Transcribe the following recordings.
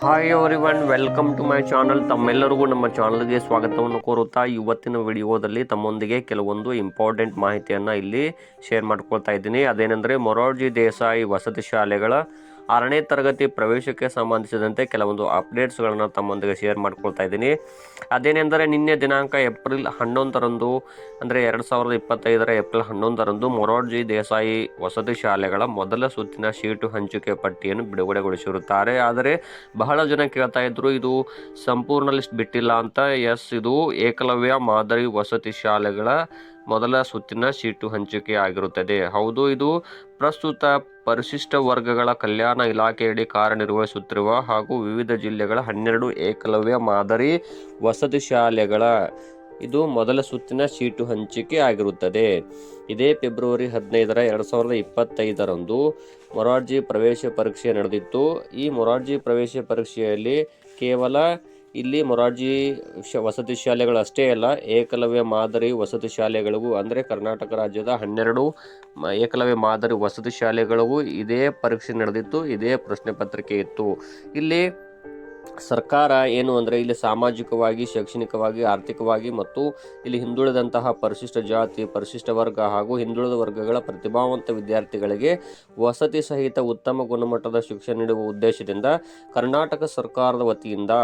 Hi everyone, welcome to my channel. ತಮ್ಮೆಲ್ಲರಿಗೂ ನಮ್ಮ ಚಾನಲ್ಗೆ ಸ್ವಾಗತವನ್ನು ಕೋರುತ್ತಾ ಇವತ್ತಿನ ವಿಡಿಯೋದಲ್ಲಿ ತಮ್ಮೊಂದಿಗೆ ಕೆಲವೊಂದು ಇಂಪಾರ್ಟೆಂಟ್ ಮಾಹಿತಿಯನ್ನು ಇಲ್ಲಿ ಶೇರ್ ಮಾಡ್ಕೊಳ್ತಾ ಇದ್ದೀನಿ. ಅದೇನೆಂದರೆ ಮೊರಾರ್ಜಿ ದೇಸಾಯಿ ವಸತಿ ಶಾಲೆಗಳ 6ನೇ ತರಗತಿ ಪ್ರವೇಶಕ್ಕೆ ಸಂಬಂಧಿಸಿದಂತೆ ಕೆಲವೊಂದು ಅಪ್ಡೇಟ್ಸ್ಗಳನ್ನು ತಮ್ಮೊಂದಿಗೆ ಶೇರ್ ಮಾಡ್ಕೊಳ್ತಾ ಇದ್ದೀನಿ. ಅದೇನೆಂದರೆ ನಿನ್ನೆ ದಿನಾಂಕ ಏಪ್ರಿಲ್ 11ರಂದು ಅಂದರೆ 2025 ಏಪ್ರಿಲ್ 11ರಂದು ಮೊರಾರ್ಜಿ ದೇಸಾಯಿ ವಸತಿ ಶಾಲೆಗಳ ಮೊದಲ ಸುತ್ತಿನ ಸೀಟು ಹಂಚಿಕೆ ಪಟ್ಟಿಯನ್ನು ಬಿಡುಗಡೆಗೊಳಿಸಿರುತ್ತಾರೆ. ಆದರೆ ಬಹಳ ಜನ ಕೇಳ್ತಾ ಇದ್ರು, ಇದು ಸಂಪೂರ್ಣ ಲಿಸ್ಟ್ ಬಿಟ್ಟಿಲ್ಲ ಅಂತ. ಎಸ್, ಇದು ಏಕಲವ್ಯ ಮಾದರಿ ವಸತಿ ಶಾಲೆಗಳ ಮೊದಲ ಸುತ್ತಿನ ಸೀಟು ಹಂಚಿಕೆ ಆಗಿರುತ್ತದೆ. ಹೌದು, ಇದು ಪ್ರಸ್ತುತ ಪರಿಶಿಷ್ಟ ವರ್ಗಗಳ ಕಲ್ಯಾಣ ಇಲಾಖೆಯಡಿ ಕಾರ್ಯನಿರ್ವಹಿಸುತ್ತಿರುವ ಹಾಗೂ ವಿವಿಧ ಜಿಲ್ಲೆಗಳ 12 ಏಕಲವ್ಯ ಮಾದರಿ ವಸತಿ ಶಾಲೆಗಳ ಇದು ಮೊದಲ ಸುತ್ತಿನ ಸೀಟು ಹಂಚಿಕೆ ಆಗಿರುತ್ತದೆ. ಇದೇ ಫೆಬ್ರವರಿ 15, 2025ರಂದು ಮೊರಾರ್ಜಿ ಪ್ರವೇಶ ಪರೀಕ್ಷೆ ನಡೆದಿತ್ತು. ಈ ಮೊರಾರ್ಜಿ ಪ್ರವೇಶ ಪರೀಕ್ಷೆಯಲ್ಲಿ ಕೇವಲ ಇಲ್ಲಿ ಮೊರಾರ್ಜಿ ವಸತಿ ಶಾಲೆಗಳು ಅಷ್ಟೇ ಅಲ್ಲ, ಏಕಲವ್ಯ ಮಾದರಿ ವಸತಿ ಶಾಲೆಗಳಿಗೂ ಅಂದರೆ ಕರ್ನಾಟಕ ರಾಜ್ಯದ 12 ಏಕಲವ್ಯ ಮಾದರಿ ವಸತಿ ಶಾಲೆಗಳಿಗೂ ಇದೇ ಪರೀಕ್ಷೆ ನಡೆದಿತ್ತು, ಇದೇ ಪ್ರಶ್ನೆ ಪತ್ರಿಕೆ ಇತ್ತು. ಇಲ್ಲಿ ಸರ್ಕಾರ ಏನು ಅಂದರೆ ಇಲ್ಲಿ ಸಾಮಾಜಿಕವಾಗಿ, ಶೈಕ್ಷಣಿಕವಾಗಿ, ಆರ್ಥಿಕವಾಗಿ ಮತ್ತು ಇಲ್ಲಿ ಹಿಂದುಳಿದಂತಹ ಪರಿಶಿಷ್ಟ ಜಾತಿ, ಪರಿಶಿಷ್ಟ ವರ್ಗ ಹಾಗೂ ಹಿಂದುಳಿದ ವರ್ಗಗಳ ಪ್ರತಿಭಾವಂತ ವಿದ್ಯಾರ್ಥಿಗಳಿಗೆ ವಸತಿ ಸಹಿತ ಉತ್ತಮ ಗುಣಮಟ್ಟದ ಶಿಕ್ಷಣ ನೀಡುವ ಉದ್ದೇಶದಿಂದ ಕರ್ನಾಟಕ ಸರ್ಕಾರದ ವತಿಯಿಂದ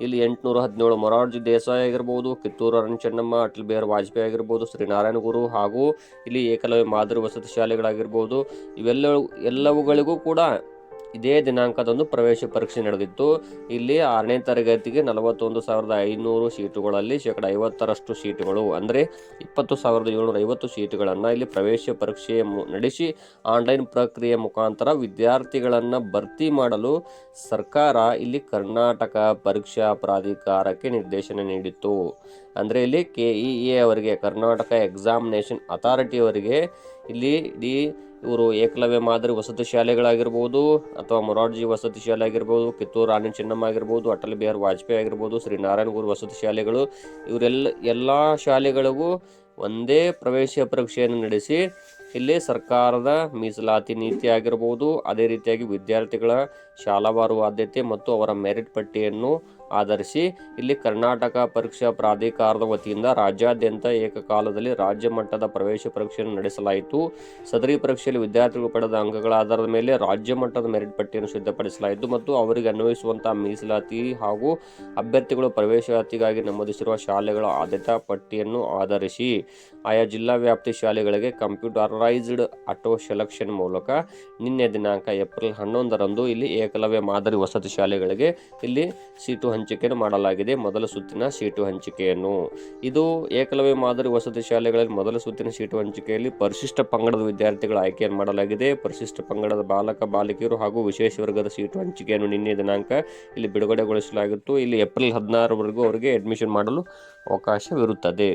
ಇಲ್ಲಿ 817 ಮೊರಾರ್ಜಿ ದೇಸಾಯಿ ಆಗಿರ್ಬೋದು, ಕಿತ್ತೂರು ರಾಣಿ ಚೆನ್ನಮ್ಮ, ಅಟಲ್ ಬಿಹಾರಿ ವಾಜಪೇಯಿ ಆಗಿರ್ಬೋದು, ಶ್ರೀನಾರಾಯಣ ಗುರು ಹಾಗೂ ಇಲ್ಲಿ ಏಕಲವ್ಯ ಮಾದರಿ ವಸತಿ ಶಾಲೆಗಳಾಗಿರ್ಬೋದು, ಎಲ್ಲವುಗಳಿಗೂ ಕೂಡ ಇದೇ ದಿನಾಂಕದಂದು ಪ್ರವೇಶ ಪರೀಕ್ಷೆ ನಡೆದಿತ್ತು. ಇಲ್ಲಿ 6ನೇ ತರಗತಿಗೆ 41,500 ಸೀಟುಗಳಲ್ಲಿ 50% ಸೀಟುಗಳು ಅಂದರೆ 20,750 ಸೀಟುಗಳನ್ನು ಇಲ್ಲಿ ಪ್ರವೇಶ ಪರೀಕ್ಷೆ ನಡೆಸಿ ಆನ್ಲೈನ್ ಪ್ರಕ್ರಿಯೆ ಮುಖಾಂತರ ವಿದ್ಯಾರ್ಥಿಗಳನ್ನು ಭರ್ತಿ ಮಾಡಲು ಸರ್ಕಾರ ಇಲ್ಲಿ ಕರ್ನಾಟಕ ಪರೀಕ್ಷಾ ಪ್ರಾಧಿಕಾರಕ್ಕೆ ನಿರ್ದೇಶನ ನೀಡಿತ್ತು. ಅಂದರೆ ಇಲ್ಲಿ KEA ಅವರಿಗೆ, ಕರ್ನಾಟಕ ಎಕ್ಸಾಮಿನೇಷನ್ ಅಥಾರಿಟಿ ಅವರಿಗೆ ಇಲ್ಲಿ ಇವರು ಏಕಲವ್ಯ ಮಾದರಿ ವಸತಿ ಶಾಲೆಗಳಾಗಿರ್ಬೋದು ಅಥವಾ ಮೊರಾರ್ಜಿ ವಸತಿ ಶಾಲೆ ಆಗಿರ್ಬೋದು, ಕಿತ್ತೂರು ರಾಣಿ ಚೆನ್ನಮ್ಮ ಆಗಿರ್ಬೋದು, ಅಟಲ್ ಬಿಹಾರಿ ವಾಜಪೇಯಿ ಆಗಿರ್ಬೋದು, ಶ್ರೀನಾರಾಯಣ ಗುರು ವಸತಿ ಶಾಲೆಗಳು, ಎಲ್ಲ ಶಾಲೆಗಳಿಗೂ ಒಂದೇ ಪ್ರವೇಶ ಪರೀಕ್ಷೆಯನ್ನು ನಡೆಸಿ ಇಲ್ಲಿ ಸರ್ಕಾರದ ಮೀಸಲಾತಿ ನೀತಿ ಆಗಿರ್ಬೋದು, ಅದೇ ರೀತಿಯಾಗಿ ವಿದ್ಯಾರ್ಥಿಗಳ ಶಾಲಾವಾರು ಆದ್ಯತೆ ಮತ್ತು ಅವರ ಮೆರಿಟ್ ಪಟ್ಟಿಯನ್ನು ಆಧರಿಸಿ ಇಲ್ಲಿ ಕರ್ನಾಟಕ ಪರೀಕ್ಷಾ ಪ್ರಾಧಿಕಾರದ ವತಿಯಿಂದ ರಾಜ್ಯಾದ್ಯಂತ ಏಕಕಾಲದಲ್ಲಿ ರಾಜ್ಯ ಮಟ್ಟದ ಪ್ರವೇಶ ಪರೀಕ್ಷೆಯನ್ನು ನಡೆಸಲಾಯಿತು. ಸದರಿ ಪರೀಕ್ಷೆಯಲ್ಲಿ ವಿದ್ಯಾರ್ಥಿಗಳು ಪಡೆದ ಅಂಕಗಳ ಆಧಾರದ ಮೇಲೆ ರಾಜ್ಯ ಮಟ್ಟದ ಮೆರಿಟ್ ಪಟ್ಟಿಯನ್ನು ಸಿದ್ಧಪಡಿಸಲಾಯಿತು ಮತ್ತು ಅವರಿಗೆ ಅನ್ವಯಿಸುವಂತಹ ಮೀಸಲಾತಿ ಹಾಗೂ ಅಭ್ಯರ್ಥಿಗಳು ಪ್ರವೇಶಾತಿಗಾಗಿ ನಮೂದಿಸಿರುವ ಶಾಲೆಗಳ ಆದ್ಯತಾ ಪಟ್ಟಿಯನ್ನು ಆಧರಿಸಿ ಆಯಾ ಜಿಲ್ಲಾ ವ್ಯಾಪ್ತಿ ಶಾಲೆಗಳಿಗೆ ಕಂಪ್ಯೂಟರೈಸ್ಡ್ ಆಟೋ ಸೆಲೆಕ್ಷನ್ ಮೂಲಕ ನಿನ್ನೆ ದಿನಾಂಕ ಏಪ್ರಿಲ್ 11ರಂದು ಇಲ್ಲಿ ಏಕಲವ್ಯ ಮಾದರಿ ವಸತಿ ಶಾಲೆಗಳಿಗೆ ಇಲ್ಲಿ ಸೀಟು ಹಂಚಿಕೆಯನ್ನು ಮಾಡಲಾಗಿದೆ. ಮೊದಲ ಸುತ್ತಿನ ಸೀಟು ಹಂಚಿಕೆಯನ್ನು ಇದು ಏಕಲವ್ಯ ಮಾದರಿ ವಸತಿ ಶಾಲೆಗಳಲ್ಲಿ ಮೊದಲ ಸುತ್ತಿನ ಸೀಟು ಹಂಚಿಕೆಯಲ್ಲಿ ಪರಿಶಿಷ್ಟ ಪಂಗಡದ ವಿದ್ಯಾರ್ಥಿಗಳ ಆಯ್ಕೆಯನ್ನು ಮಾಡಲಾಗಿದೆ. ಪರಿಶಿಷ್ಟ ಪಂಗಡದ ಬಾಲಕ ಬಾಲಿಕೆಯರು ಹಾಗೂ ವಿಶೇಷ ವರ್ಗದ ಸೀಟು ಹಂಚಿಕೆಯನ್ನು ನಿನ್ನೆ ದಿನಾಂಕ ಇಲ್ಲಿ ಬಿಡುಗಡೆಗೊಳಿಸಲಾಗಿತ್ತು. ಇಲ್ಲಿ ಏಪ್ರಿಲ್ 16ರವರೆಗೂ ಅವರಿಗೆ ಅಡ್ಮಿಷನ್ ಮಾಡಲು ಅವಕಾಶವಿರುತ್ತದೆ.